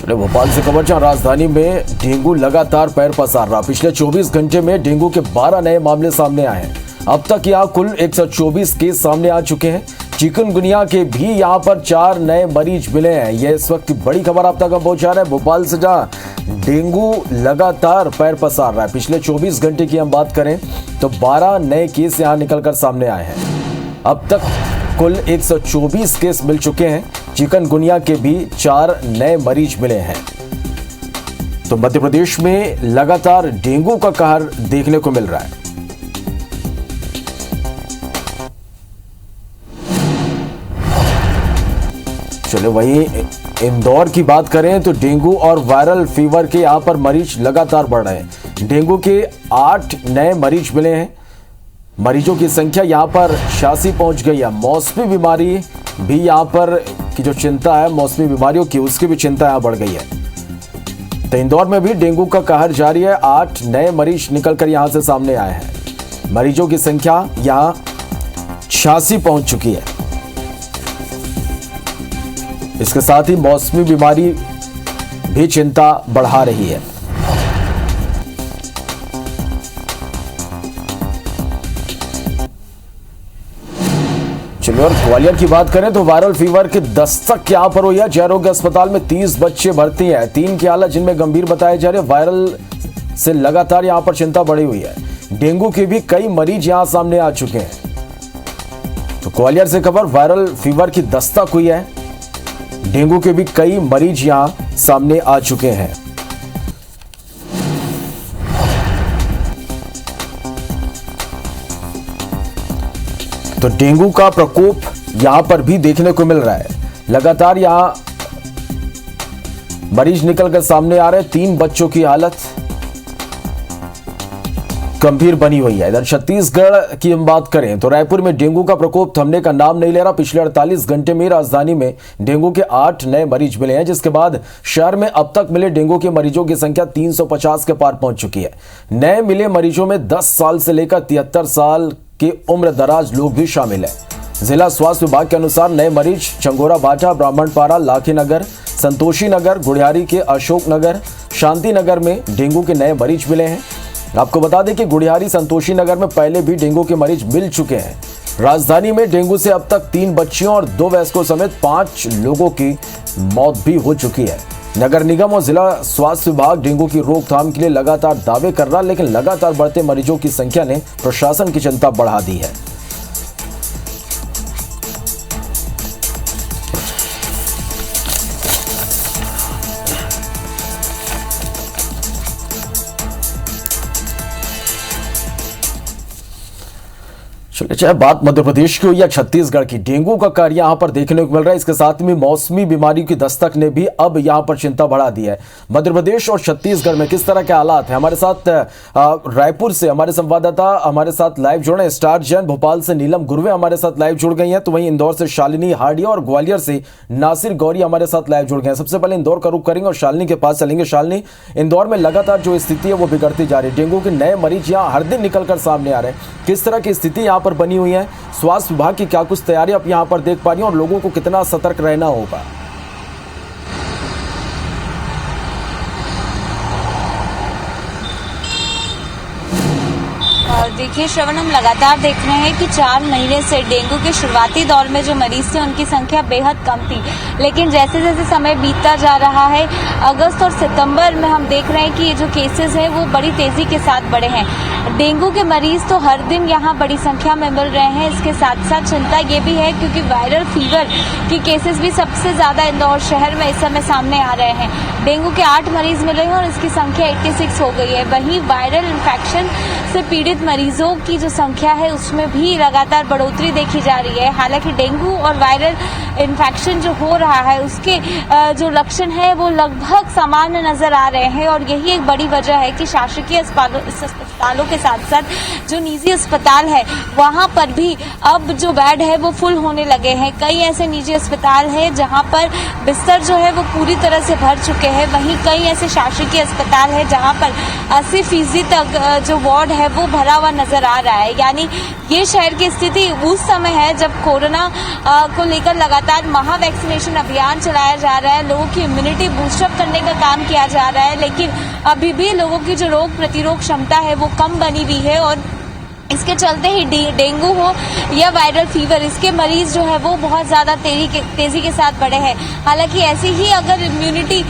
चलिए भोपाल से खबर, जहां राजधानी में डेंगू लगातार पैर पसार रहा। पिछले 24 घंटे में डेंगू के 12 नए मामले सामने आए हैं। अब तक यहां कुल 124 केस सामने आ चुके हैं। चिकनगुनिया के भी यहां पर 4 नए मरीज मिले हैं। यह इस वक्त की बड़ी खबर आप तक पहुंचा रहा है भोपाल से, जहां डेंगू लगातार पैर पसार रहा है। पिछले 24 घंटे की हम बात करें तो 12 नए केस यहां निकलकर सामने आए हैं। अब तक कुल 124 केस मिल चुके हैं। चिकनगुनिया के भी 4 नए मरीज मिले हैं। तो मध्य प्रदेश में लगातार डेंगू का कहर देखने को मिल रहा है। चलो वहीं इंदौर की बात करें तो डेंगू और वायरल फीवर के यहां पर मरीज लगातार बढ़ रहे हैं। डेंगू के 8 नए मरीज मिले हैं। मरीजों की संख्या यहां पर 86 पहुंच गई है। मौसमी बीमारी भी यहां पर की जो चिंता है, मौसमी बीमारियों की, उसकी भी चिंता यहां बढ़ गई है। तो इंदौर में भी डेंगू का कहर जारी है। 8 नए मरीज निकलकर यहां से सामने आए हैं। मरीजों की संख्या यहां 86 पहुंच चुकी है। इसके साथ ही मौसमी बीमारी भी चिंता बढ़ा रही है। चलिए और ग्वालियर की बात करें तो वायरल फीवर की दस्तक यहां पर हुई है। जय आरोग्य अस्पताल में 30 बच्चे भर्ती हैं। 3 की हालत जिनमें गंभीर बताए जा रहे हैं। वायरल से लगातार यहां पर चिंता बढ़ी हुई है। डेंगू के भी कई मरीज यहां सामने आ चुके हैं। तो ग्वालियर से खबर, वायरल फीवर की दस्तक हुई है। डेंगू के भी कई मरीज यहां सामने आ चुके हैं। तो डेंगू का प्रकोप यहां पर भी देखने को मिल रहा है। लगातार यहां मरीज निकलकर सामने आ रहे हैं। 3 बच्चों की हालत गंभीर बनी हुई है। इधर छत्तीसगढ़ की हम बात करें तो रायपुर में डेंगू का प्रकोप थमने का नाम नहीं ले रहा। पिछले 48 घंटे में राजधानी में डेंगू के 8 नए मरीज मिले हैं, जिसके बाद शहर में अब तक मिले डेंगू के मरीजों की संख्या 350 के पार पहुंच चुकी है। नए मिले मरीजों में 10 साल से लेकर 73 साल के उम्र दराज लोग भी शामिल है। जिला स्वास्थ्य विभाग के अनुसार नए मरीज चंगोरा बाटा, ब्राह्मणपारा, लाखी नगर, संतोषी नगर, गुड़ियारी के अशोक नगर, शांति नगर में डेंगू के नए मरीज मिले हैं। आपको बता दें कि गुड़ियारी, संतोषी नगर में पहले भी डेंगू के मरीज मिल चुके हैं। राजधानी में डेंगू से अब तक 3 बच्चियों और 2 वयस्कों समेत 5 लोगों की मौत भी हो चुकी है। नगर निगम और जिला स्वास्थ्य विभाग डेंगू की रोकथाम के लिए लगातार दावे कर रहा है, लेकिन लगातार बढ़ते मरीजों की संख्या ने प्रशासन की चिंता बढ़ा दी है। चलिए, चाहे बात मध्य प्रदेश की हो या छत्तीसगढ़ की, डेंगू का कहर यहां पर देखने को मिल रहा है। इसके साथ में मौसमी बीमारी की दस्तक ने भी अब यहां पर चिंता बढ़ा दी है। मध्य प्रदेश और छत्तीसगढ़ में किस तरह के हालात हैं, हमारे साथ रायपुर से हमारे संवाददाता हमारे साथ लाइव जुड़े हैं। स्टार जैन, भोपाल से नीलम गुरवे हमारे साथ लाइव जुड़ गई हैं। तो वहीं इंदौर से शालिनी हार्डिया और ग्वालियर से नासिर गौरी हमारे साथ लाइव जुड़ गए हैं। सबसे पहले इंदौर का रुख करेंगे और शालिनी के पास चलेंगे। शालिनी, इंदौर में लगातार जो स्थिति है वो बिगड़ती जा रही है। डेंगू के नए मरीज यहाँ हर दिन निकलकर सामने आ रहे हैं। किस तरह की स्थिति यहाँ पर बनी हुई है? स्वास्थ्य विभाग की क्या कुछ तैयारी आप यहां पर देख पा रही हैं और लोगों को कितना सतर्क रहना होगा? देखिए श्रवण, हम लगातार देख रहे हैं कि 4 महीने से डेंगू के शुरुआती दौर में जो मरीज थे उनकी संख्या बेहद कम थी, लेकिन जैसे जैसे समय बीतता जा रहा है, अगस्त और सितंबर में हम देख रहे हैं कि ये जो केसेस हैं वो बड़ी तेजी के साथ बढ़े हैं। डेंगू के मरीज तो हर दिन यहाँ बड़ी संख्या में मिल रहे हैं। इसके साथ साथ चिंता ये भी है क्योंकि वायरल फीवर के केसेस भी सबसे ज्यादा इंदौर शहर में इस समय सामने आ रहे हैं। डेंगू के 8 मरीज मिले हैं और इसकी संख्या 86 हो गई है। वहीं वायरल इन्फेक्शन से पीड़ित मरीजों की जो संख्या है उसमें भी लगातार बढ़ोतरी देखी जा रही है। हालांकि डेंगू और वायरल इन्फेक्शन जो हो रहा है उसके जो लक्षण है वो लगभग सामान्य नजर आ रहे हैं और यही एक बड़ी वजह है कि शासकीय अस्पतालों के साथ साथ जो निजी अस्पताल है वहां पर भी अब जो बेड है वो फुल होने लगे हैं। कई ऐसे निजी अस्पताल हैं जहां पर बिस्तर जो है वो पूरी तरह से भर चुके हैं। वहीं कई ऐसे शासकीय अस्पताल है जहां पर 80% तक जो वार्ड है वो भरा हुआ हुआ नजर आ रहा है। यानी ये शहर की स्थिति उस समय है जब कोरोना को लेकर लगातार महा वैक्सीनेशन अभियान चलाया जा रहा है, लोगों की इम्यूनिटी बूस्टअप करने का काम किया जा रहा है, लेकिन अभी भी लोगों की जो रोग प्रतिरोध क्षमता है वो कम बनी हुई है और इसके चलते ही डेंगू हो या वायरल फीवर, इसके मरीज जो है वो बहुत ज़्यादा तेजी के साथ बढ़े हैं। हालांकि ऐसी ही अगर इम्यूनिटी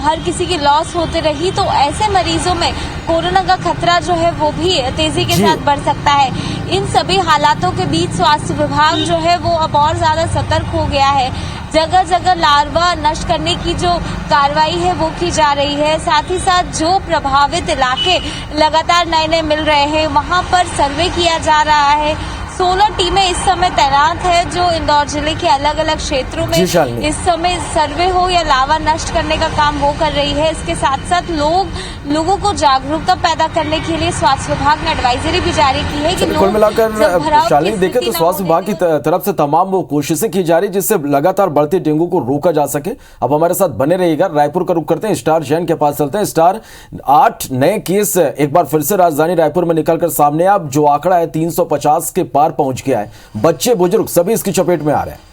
हर किसी की लॉस होते रही तो ऐसे मरीजों में कोरोना का खतरा जो है वो भी तेजी के साथ बढ़ सकता है। इन सभी हालातों के बीच स्वास्थ्य विभाग जो है वो अब और ज़्यादा सतर्क हो गया है। जगह जगह लार्वा नष्ट करने की जो कार्रवाई है वो की जा रही है। साथ ही साथ जो प्रभावित इलाके लगातार नए नए मिल रहे हैं वहां पर सर्वे किया जा रहा है। 16 टीमें इस समय तैनात है जो इंदौर जिले के अलग अलग क्षेत्रों में इस समय सर्वे हो या लावा नष्ट करने का काम वो कर रही है। इसके साथ साथ लोगों को जागरूकता पैदा करने के लिए स्वास्थ्य विभाग ने एडवाइजरी भी जारी की है कि कुल मिलाकर शालिनी देखें तो स्वास्थ्य विभाग की तरफ से तमाम वो कोशिशें की जा रही जिससे लगातार बढ़ते डेंगू को रोका जा सके। अब हमारे साथ बने रहिएगा। रायपुर का रुख करते हैं, स्टार जैन के पास चलते हैं। स्टार, 8 नए केस एक बार फिर से राजधानी रायपुर में निकलकर सामने। अब जो आंकड़ा है 350 के पार पहुंच गया है, बच्चे बुजुर्ग सभी इसकी चपेट में आ रहे हैं।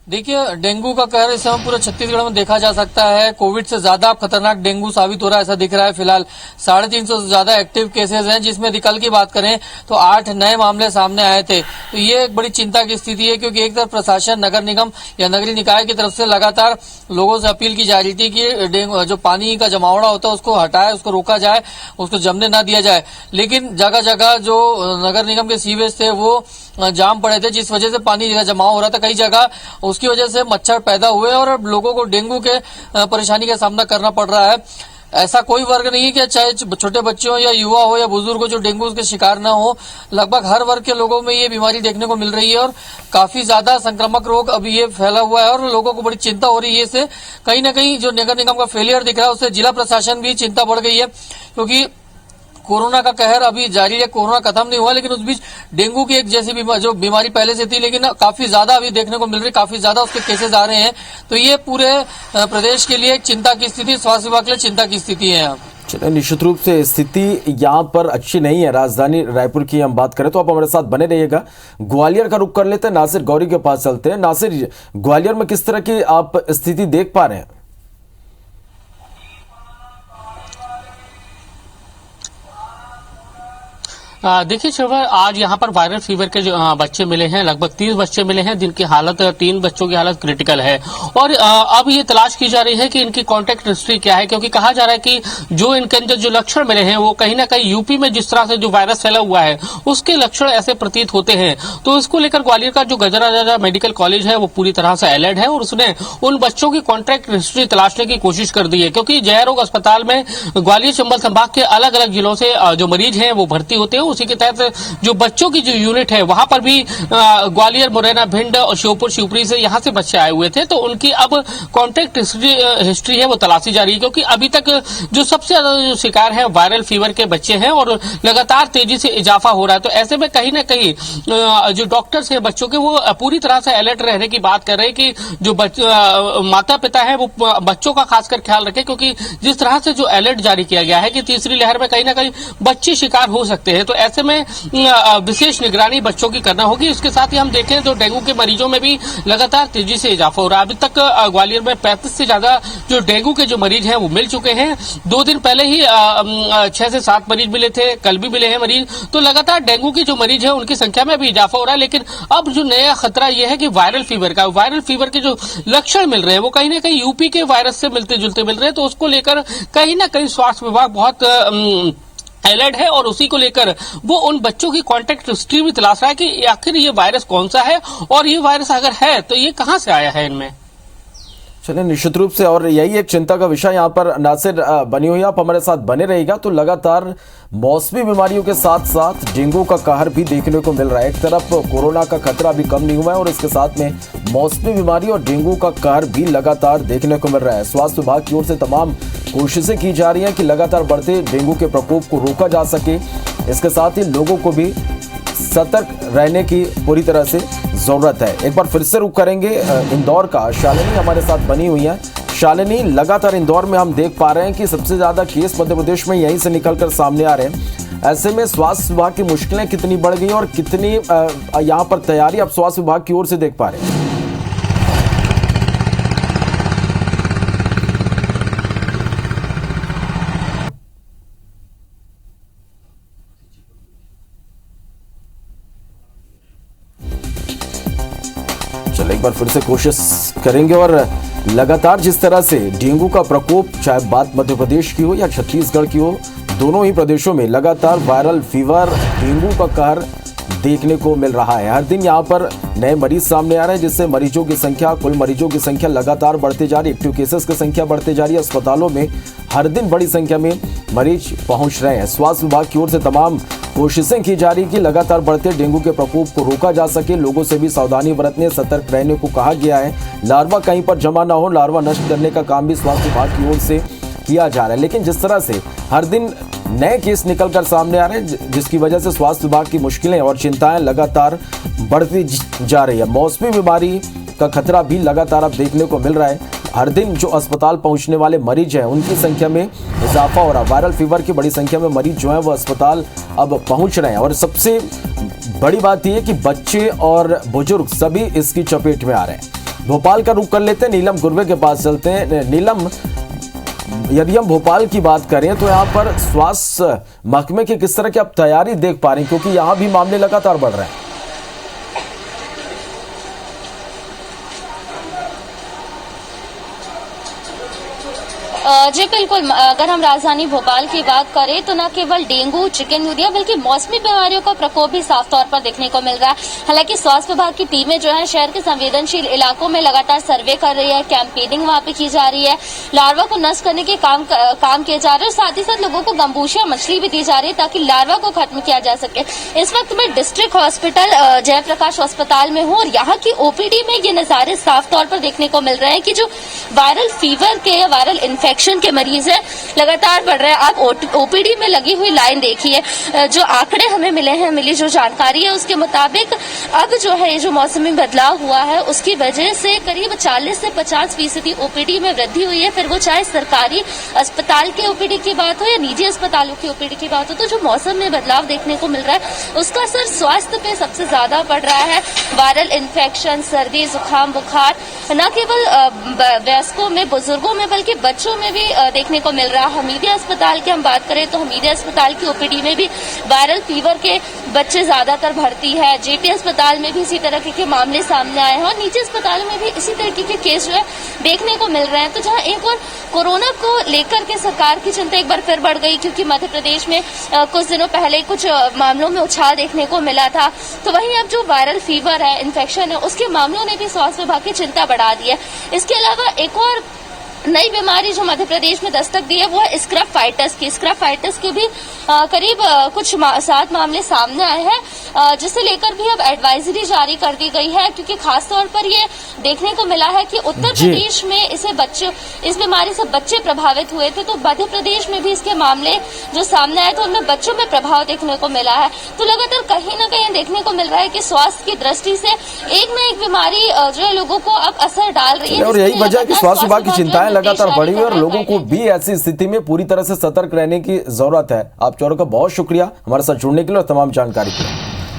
देखिए, डेंगू का कहर इस समय पूरे छत्तीसगढ़ में देखा जा सकता है। कोविड से ज्यादा खतरनाक डेंगू साबित हो रहा है, ऐसा दिख रहा है। फिलहाल 350 से ज्यादा एक्टिव केसेस हैं, जिसमें कल की बात करें तो 8 नए मामले सामने आए थे। तो ये एक बड़ी चिंता की स्थिति है, क्योंकि एक तरफ प्रशासन, नगर निगम या नगरीय निकाय की तरफ से लगातार लोगों से अपील की जा रही थी कि जो पानी का जमावड़ा होता है उसको हटाए, उसको रोका जाए, उसको जमने ना दिया जाए। लेकिन जगह जगह जो नगर निगम के सीवेज थे वो जाम पड़े थे, जिस वजह से पानी जमा हो रहा था कई जगह। उसकी वजह से मच्छर पैदा हुए और अब लोगों को डेंगू के परेशानी का सामना करना पड़ रहा है। ऐसा कोई वर्ग नहीं है कि चाहे छोटे बच्चे हो या युवा हो या बुजुर्ग हो जो डेंगू के शिकार ना हो। लगभग हर वर्ग के लोगों में ये बीमारी देखने को मिल रही है और काफी ज्यादा संक्रामक रोग अभी ये फैला हुआ है और लोगों को बड़ी चिंता हो रही है। इससे कहीं ना कहीं जो नगर निगम का फेलियर दिख रहा है उससे जिला प्रशासन भी चिंता बढ़ गई है, क्योंकि कोरोना का कहर अभी जारी है। कोरोना खत्म नहीं हुआ, लेकिन उस बीच डेंगू की एक जैसी जो बीमारी पहले से थी, लेकिन काफी ज्यादा अभी देखने को मिल रही, काफी ज्यादा उसके केसेस आ रहे हैं। तो ये पूरे प्रदेश के लिए एक चिंता की स्थिति, स्वास्थ्य विभाग के लिए चिंता की स्थिति है। चलिए, निश्चित रूप से स्थिति यहाँ पर अच्छी नहीं है। राजधानी रायपुर की हम बात करें तो आप हमारे साथ बने रहिएगा। ग्वालियर का रुख कर लेते हैं, नासिर गौरी के पास चलते हैं। नासिर, ग्वालियर में किस तरह की आप स्थिति देख पा रहे हैं? देखिए शर्मा, आज यहाँ पर वायरल फीवर के जो बच्चे मिले हैं, लगभग 30 बच्चे मिले हैं, जिनकी हालत 3 बच्चों की हालत क्रिटिकल है। और अब ये तलाश की जा रही है कि इनकी कॉन्टेक्ट हिस्ट्री क्या है, क्योंकि कहा जा रहा है कि जो इनके अंदर जो लक्षण मिले हैं वो कहीं ना कहीं यूपी में जिस तरह से जो वायरस फैला हुआ है उसके लक्षण ऐसे प्रतीत होते हैं। तो इसको लेकर ग्वालियर का जो गजरा मेडिकल कॉलेज है वो पूरी तरह से अलर्ट है और उसने उन बच्चों की कॉन्टेक्ट हिस्ट्री तलाशने की कोशिश कर दी है, क्योंकि जय रोग अस्पताल में ग्वालियर चंबल संभाग के अलग अलग जिलों से जो मरीज हैं वो भर्ती होते हैं। उसी के तहत जो बच्चों की जो यूनिट है वहां पर भी ग्वालियर, मुरैना, भिंड और श्योपुर, शिवपुरी से यहां से बच्चे आए हुए थे। तो उनकी अब कॉन्टेक्ट हिस्ट्री है वो तलाशी जा रही है, क्योंकि अभी तक जो सबसे ज्यादा जो शिकार है वायरल फीवर के बच्चे हैं और लगातार तेजी से इजाफा हो रहा है। तो ऐसे में कहीं ना कहीं जो डॉक्टर्स हैं बच्चों के वो पूरी तरह से अलर्ट रहने की बात कर रहे हैं कि जो माता पिता है वो बच्चों का खासकर ख्याल रखें, क्योंकि जिस तरह से जो अलर्ट जारी किया गया है कि तीसरी लहर में कहीं ना कहीं बच्चे शिकार हो सकते हैं। तो ऐसे में विशेष निगरानी बच्चों की करना होगी। इसके साथ ही हम देखें तो डेंगू के मरीजों में भी लगातार तेजी से इजाफा हो रहा है। अभी तक ग्वालियर में 35 से ज्यादा जो डेंगू के जो मरीज हैं वो मिल चुके हैं। 2 दिन पहले ही 6 से 7 मरीज मिले थे, कल भी मिले हैं मरीज। तो लगातार डेंगू की जो मरीज है उनकी संख्या में भी इजाफा हो रहा है। लेकिन अब जो नया खतरा यह है कि वायरल फीवर के जो लक्षण मिल रहे हैं वो कहीं ना कहीं यूपी के वायरस से मिलते जुलते मिल रहे हैं। तो उसको लेकर कहीं ना कहीं स्वास्थ्य विभाग बहुत अलर्ट है और उसी को लेकर वो उन बच्चों की कॉन्टेक्ट हिस्ट्री भी तलाश रहा है कि आखिर ये वायरस कौन सा है और ये वायरस अगर है तो ये कहां से आया है इनमें। चलिए, निश्चित रूप से और यही एक चिंता का विषय यहाँ पर नासिर बनी हुई है। आप हमारे साथ बने रहिएगा। तो लगातार मौसमी बीमारियों के साथ साथ डेंगू का कहर भी देखने को मिल रहा है। एक तरफ कोरोना का खतरा भी कम नहीं हुआ है और इसके साथ में मौसमी बीमारी और डेंगू का कहर भी लगातार देखने को मिल रहा है। स्वास्थ्य विभाग की ओर से तमाम कोशिशें की जा रही हैं कि लगातार बढ़ते डेंगू के प्रकोप को रोका जा सके। इसके साथ ही लोगों को भी सतर्क रहने की पूरी तरह से जरूरत है। एक बार फिर से रुख करेंगे इंदौर का। शालिनी हमारे साथ बनी हुई है। शालिनी, लगातार इंदौर में हम देख पा रहे हैं कि सबसे ज्यादा केस मध्य प्रदेश में यहीं से निकलकर सामने आ रहे हैं। ऐसे में स्वास्थ्य विभाग की मुश्किलें कितनी बढ़ गई और कितनी यहां पर तैयारी आप स्वास्थ्य विभाग की ओर से देख पा रहे हैं? चलो एक बार फिर से कोशिश करेंगे। और लगातार जिस तरह से डेंगू का प्रकोप, चाहे बात मध्य प्रदेश की हो या छत्तीसगढ़ की हो, दोनों ही प्रदेशों में लगातार वायरल फीवर, डेंगू का कहर देखने को मिल रहा है। हर दिन यहां पर नए मरीज सामने आ रहे हैं, जिससे मरीजों की संख्या, कुल मरीजों की संख्या लगातार बढ़ती जा रही है। एक्टिव केसेस की संख्या बढ़ती जा रही है। अस्पतालों में हर दिन बड़ी संख्या में मरीज पहुंच रहे हैं। स्वास्थ्य विभाग की ओर से तमाम कोशिशें की जा रही कि लगातार बढ़ते डेंगू के प्रकोप को रोका जा सके। लोगों से भी सावधानी बरतने, सतर्क रहने को कहा गया है। लार्वा कहीं पर जमा ना हो, लार्वा नष्ट करने का काम भी स्वास्थ्य विभाग की ओर से किया जा रहा है। लेकिन जिस तरह से हर दिन नए केस निकलकर सामने आ रहे हैं, जिसकी वजह से स्वास्थ्य विभाग की मुश्किलें और चिंताएं लगातार बढ़ती जा रही है। मौसमी बीमारी का खतरा भी लगातार अब देखने को मिल रहा है। हर दिन जो अस्पताल पहुंचने वाले मरीज हैं, उनकी संख्या में इजाफा हो रहा है। वायरल फीवर की बड़ी संख्या में मरीज जो हैं वो अस्पताल अब पहुंच रहे हैं। और सबसे बड़ी बात यह है कि बच्चे और बुजुर्ग सभी इसकी चपेट में आ रहे हैं। भोपाल का रुख कर लेते हैं, नीलम गुर्वे के पास चलते हैं। नीलम, यदि हम भोपाल की बात करें तो यहाँ पर स्वास्थ्य महकमे की किस तरह की आप तैयारी देख पा रहे हैं, क्योंकि यहाँ भी मामले लगातार बढ़ रहे हैं? जी बिल्कुल, अगर हम राजधानी भोपाल की बात करें तो न केवल डेंगू, चिकनगुनिया बल्कि मौसमी बीमारियों का प्रकोप भी साफ तौर पर देखने को मिल रहा है। हालांकि स्वास्थ्य विभाग की टीमें जो है शहर के संवेदनशील इलाकों में लगातार सर्वे कर रही है, कैंपेनिंग वहां पे की जा रही है, लार्वा को नष्ट करने के काम किए जा रहे हैं। साथ ही साथ लोगों को गंबूशिया मछली भी दी जा रही है ताकि लार्वा को खत्म किया जा सके। इस वक्त मैं डिस्ट्रिक्ट हॉस्पिटल जयप्रकाश अस्पताल में हूँ और यहाँ की ओपीडी में ये नजारे साफ तौर पर देखने को मिल रहे हैं कि जो वायरल फीवर के, वायरल इन्फेक्शन के मरीज है लगातार बढ़ रहे हैं। आप ओपीडी में लगी हुई लाइन देखिए। जो आंकड़े हमें मिले हैं, मिली जो जानकारी है उसके मुताबिक अब जो है ये जो मौसमी बदलाव हुआ है उसकी वजह से करीब 40 से 50% ओपीडी में वृद्धि हुई है। फिर वो चाहे सरकारी अस्पताल के ओपीडी की बात हो या निजी अस्पतालों की ओपीडी की बात हो, तो जो मौसम में बदलाव देखने को मिल रहा है उसका असर स्वास्थ्य पे सबसे ज्यादा पड़ रहा है। वायरल इन्फेक्शन, सर्दी, जुकाम, बुखार न केवल वयस्कों में, बुजुर्गों में बल्कि बच्चों में भी देखने को मिल रहा है। हमीदिया अस्पताल की हम बात करें तो हमीदिया अस्पताल की ओपीडी में भी वायरल फीवर के बच्चे ज्यादातर भर्ती है। जेपी अस्पताल में भी इसी तरह के मामले सामने आए हैं और निजी अस्पतालों में भी इसी तरह के केस जो है देखने को मिल रहे हैं। तो जहां एक और कोरोना को लेकर के सरकार की चिंता एक बार फिर बढ़ गई, क्योंकि मध्य प्रदेश में कुछ दिनों पहले कुछ मामलों में उछाल देखने को मिला था, तो वहीं अब जो वायरल फीवर है, इन्फेक्शन है, उसके मामलों ने भी स्वास्थ्य विभाग की चिंता बढ़ा दी है। इसके अलावा एक और नई बीमारी जो मध्य प्रदेश में दस्तक दी है वो है स्क्रैफाइटिस की। स्क्रैफाइटिस के भी करीब कुछ 7 मामले सामने आए हैं, जिसे लेकर भी अब एडवाइजरी जारी कर दी गई है, क्योंकि खासतौर पर ये देखने को मिला है कि उत्तर प्रदेश में इस बीमारी से बच्चे प्रभावित हुए थे, तो मध्य प्रदेश में भी इसके मामले जो सामने आए तो उनमें बच्चों में प्रभाव देखने को मिला है। तो लगातार कहीं ना कहीं देखने को मिल रहा है कि स्वास्थ्य की दृष्टि से एक न एक बीमारी जो है लोगों को अब असर डाल रही है। और यही वजह है कि स्वास्थ्य विभाग की चिंताएं लगातार बढ़ी हुई है और लोगों को भी ऐसी स्थिति में पूरी तरह से सतर्क रहने की जरूरत है। आप चारों का बहुत शुक्रिया हमारे साथ जुड़ने के लिए और तमाम जानकारी के लिए।